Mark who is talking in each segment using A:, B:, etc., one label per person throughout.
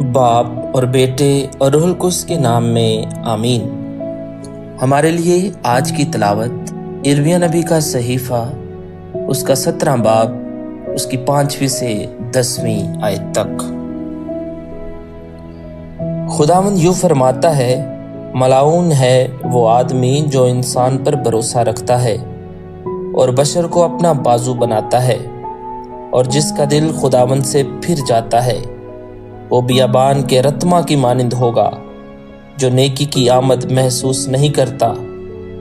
A: बाप और बेटे और रूहुल कुद्स के नाम में आमीन। हमारे लिए आज की तलावत इर्मिया नबी का सहीफा, उसका 17 बाब, उसकी 5वीं से 10वीं आयत तक। खुदावंद यूं फरमाता है, मलाऊन है वो आदमी जो इंसान पर भरोसा रखता है और बशर को अपना बाजू बनाता है, और जिसका दिल खुदावंद से फिर जाता है वो बियाबान के रत्मा की मानिंद होगा, जो नेकी की आमद महसूस नहीं करता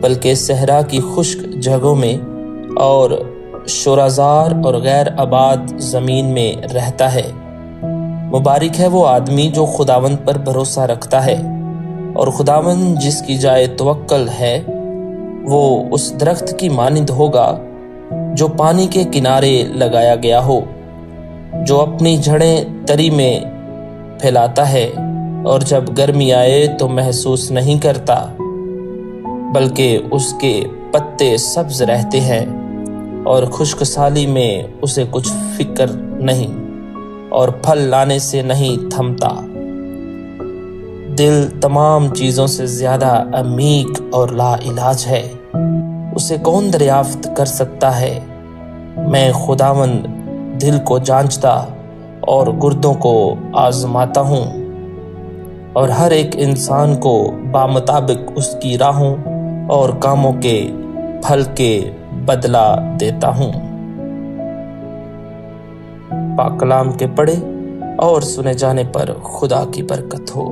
A: बल्कि सहरा की खुश्क जगहों में और शोराजार और गैर आबाद ज़मीन में रहता है। मुबारक है वो आदमी जो खुदावंद पर भरोसा रखता है, और खुदावंद जिसकी जाए तवक्कल है वो उस दरख्त की मानिंद होगा जो पानी के किनारे लगाया गया हो, जो अपनी जड़ें तरी में फैलाता है और जब गर्मी आए तो महसूस नहीं करता, बल्कि उसके पत्ते सब्ज रहते हैं और खुश्कसाली में उसे कुछ फिक्र नहीं और फल लाने से नहीं थमता। दिल तमाम चीज़ों से ज़्यादा अमीक और लाइलाज है, उसे कौन दरियाफ्त कर सकता है। मैं खुदावंद दिल को जांचता और गुर्दों को आजमाता हूँ, और हर एक इंसान को बामुताबिक उसकी राहों और कामों के फल के बदला देता हूँ। पाक कलाम के पढ़े और सुने जाने पर खुदा की बरकत हो।